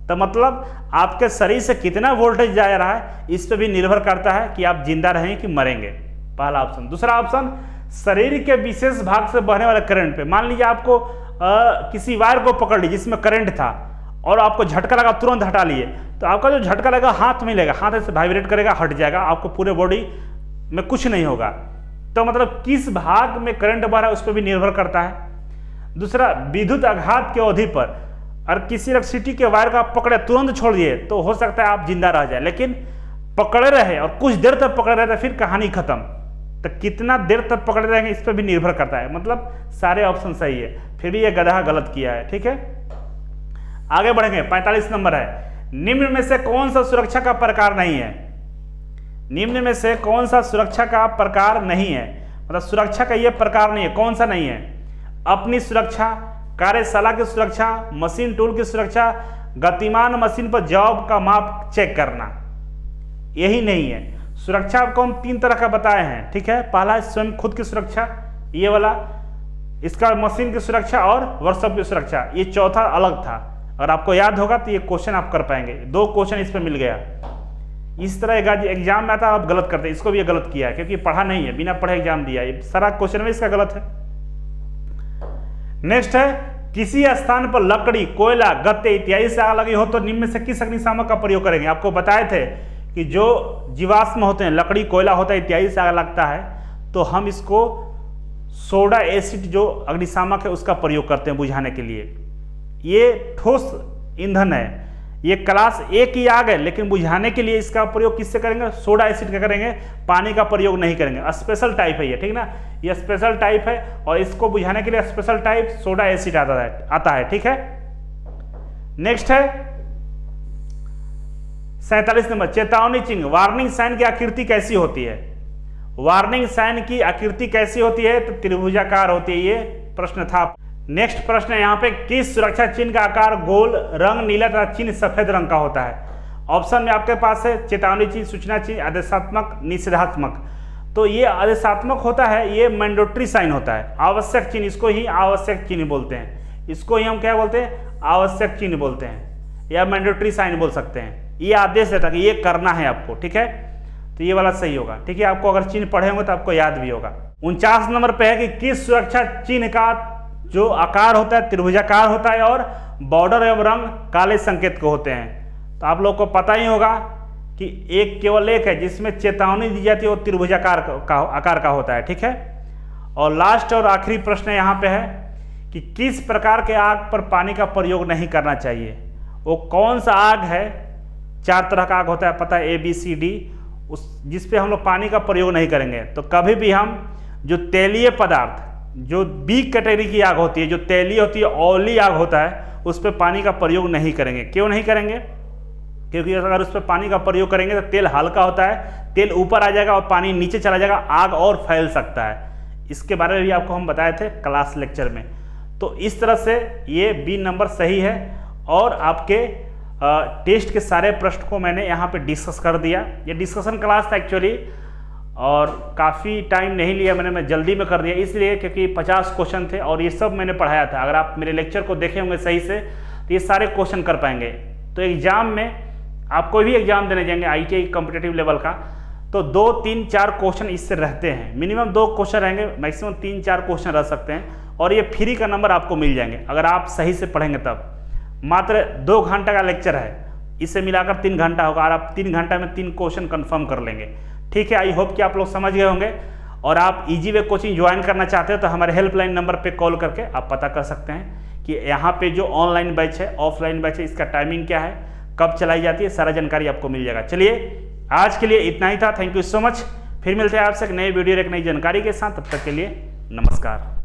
तो मतलब आपके शरीर से कितना वोल्टेज जा रहा है, इस पर भी निर्भर करता है कि आप जिंदा रहेंगे कि मरेंगे। पहला ऑप्शन। दूसरा ऑप्शन, शरीर के विशेष भाग से बहने वाले करंट पे। मान लीजिए आपको किसी वायर को पकड़ लीजिए जिसमें करंट था और आपको झटका लगा, तुरंत हटा लिए, तो आपका जो झटका लगा हाथ में लेगा, हाथ से वाइब्रेट करेगा, हट जाएगा, आपको पूरे बॉडी में कुछ नहीं होगा। तो मतलब किस भाग में करंट बह रहा है उस पर भी निर्भर करता है। दूसरा, विद्युत आघात की अवधि पर, और किसी इलेक्ट्रिसिटी के वायर को आप पकड़े तुरंत छोड़ दिए तो हो सकता है आप जिंदा रह जाए, लेकिन पकड़े रहे और कुछ देर तक पकड़े रहे तो फिर कहानी खत्म। तो कितना देर तक पकड़े रहेंगे इस पर भी निर्भर करता है। मतलब सारे ऑप्शन सही है, फिर भी ये गधा गलत किया है। ठीक है, आगे बढ़ेंगे। 45 नंबर है, निम्न में से कौन सा सुरक्षा का प्रकार नहीं है? निम्न में से कौन सा सुरक्षा का प्रकार नहीं है? मतलब सुरक्षा का ये प्रकार नहीं है, कौन सा नहीं है? अपनी सुरक्षा, कार्यशाला की सुरक्षा, मशीन टूल की सुरक्षा, गतिमान मशीन पर जॉब का माप चेक करना, यही नहीं है। सुरक्षा आपको हम 3 तरह का बताए हैं। ठीक है, पहला स्वयं खुद की सुरक्षा, ये वाला, इसका मशीन की सुरक्षा और वर्कशॉप की सुरक्षा, ये चौथा अलग था। अगर आपको याद होगा तो ये क्वेश्चन आप कर पाएंगे। 2 क्वेश्चन इस पर मिल गया। इस तरह एग्जाम में आता आप गलत करते हैं, इसको भी ये गलत किया है क्योंकि पढ़ा नहीं है, बिना पढ़े एग्जाम दिया, ये सारा क्वेश्चन में इसका गलत है। नेक्स्ट है, किसी स्थान पर लकड़ी, कोयला, गत्ते इत्यादि से आग लगी हो तो निम्न में से किस अग्निशामक का प्रयोग करेंगे? आपको बताए थे कि जो जीवाश्म होते हैं, लकड़ी, कोयला होता है, इत्यादि से आग लगता है तो हम इसको सोडा एसिड जो अग्निशामक है उसका प्रयोग करते हैं बुझाने के लिए। ये ठोस ईंधन है, ये क्लास A की आग है, लेकिन बुझाने के लिए इसका प्रयोग किससे करेंगे? सोडा एसिड का करेंगे, पानी का प्रयोग नहीं करेंगे। स्पेशल टाइप है ये, ठीक ना, ये स्पेशल टाइप है और इसको बुझाने के लिए स्पेशल टाइप सोडा एसिड आता है। ठीक है, नेक्स्ट है 47 नंबर, चेतावनी चिन्ह, वार्निंग साइन की आकृति कैसी होती है? वार्निंग साइन की आकृति कैसी होती है? तो त्रिभुजाकार होती है। ये प्रश्न था। नेक्स्ट प्रश्न है यहाँ पे, किस सुरक्षा चिन्ह का आकार गोल, रंग नीला तथा चिन्ह सफेद रंग का होता है? ऑप्शन में आपके पास है चेतावनी चिन्ह, सूचना चिन्ह, आदेशात्मक, निषेधात्मक। तो ये आदेशात्मक होता है, ये मैंडेटरी साइन होता है। आवश्यक चिन्ह, इसको ही आवश्यक चिन्ह बोलते हैं। इसको ही हम क्या बोलते हैं? आवश्यक चिन्ह बोलते हैं, या मैंडेटरी साइन बोल सकते हैं। ये आदेश देता है कि ये करना है आपको, ठीक है। तो ये वाला सही होगा, ठीक है। आपको अगर चिन्ह पढ़े होंगे तो आपको याद भी होगा। 49 नंबर पे है कि किस सुरक्षा चिन्ह का जो आकार होता है त्रिभुजाकार होता है और बॉर्डर एवं रंग काले संकेत के होते हैं? तो आप लोग को पता ही होगा कि केवल एक है जिसमें चेतावनी दी जाती है, वो त्रिभुजाकार का आकार का होता है, ठीक है। और लास्ट और आखिरी प्रश्न यहाँ पे है कि किस प्रकार के आग पर पानी का प्रयोग नहीं करना चाहिए? वो कौन सा आग है? 4 तरह का आग होता है, पता है, ABCD, उस जिस पे हम लोग पानी का प्रयोग नहीं करेंगे। तो कभी भी हम जो तेलीय पदार्थ, जो बी कैटेगरी की आग होती है, जो तेलीय होती है, ऑयली आग होता है, उस पर पानी का प्रयोग नहीं करेंगे। क्यों नहीं करेंगे? क्योंकि अगर उस पर पानी का प्रयोग करेंगे तो तेल हल्का होता है, तेल ऊपर आ जाएगा और पानी नीचे चला जाएगा, आग और फैल सकता है। इसके बारे में भी आपको हम बताए थे क्लास लेक्चर में। तो इस तरह से ये बी नंबर सही है। और आपके टेस्ट के सारे प्रश्न को मैंने यहाँ पे डिस्कस कर दिया। ये डिस्कशन क्लास था एक्चुअली, और काफ़ी टाइम नहीं लिया मैं जल्दी में कर दिया इसलिए क्योंकि 50 क्वेश्चन थे और ये सब मैंने पढ़ाया था। अगर आप मेरे लेक्चर को देखे होंगे सही से तो ये सारे क्वेश्चन कर पाएंगे। तो एग्जाम में आप कोई भी एग्जाम देने जाएंगे ITI कॉम्पिटिटिव लेवल का, तो 2, 3, 4 क्वेश्चन इससे रहते हैं। मिनिमम 2 क्वेश्चन रहेंगे, मैक्सिमम 3, 4 क्वेश्चन रह सकते हैं। और ये फ्री का नंबर आपको मिल जाएंगे अगर आप सही से पढ़ेंगे तब। मात्र 2 घंटा का लेक्चर है, इससे मिलाकर 3 घंटा होगा और आप 3 घंटा में 3 क्वेश्चन कंफर्म कर लेंगे, ठीक है। आई होप कि आप लोग समझ गए होंगे। और आप इजी वे कोचिंग ज्वाइन करना चाहते हो तो हमारे हेल्पलाइन नंबर पे कॉल करके आप पता कर सकते हैं कि यहाँ पे जो ऑनलाइन बैच है, ऑफलाइन बैच है, इसका टाइमिंग क्या है, कब चलाई जाती है, सारा जानकारी आपको मिल जाएगा। चलिए आज के लिए इतना ही था। Thank you so much. फिर मिलते हैं आपसे एक नई वीडियो, एक नई जानकारी के साथ। तब तक के लिए नमस्कार।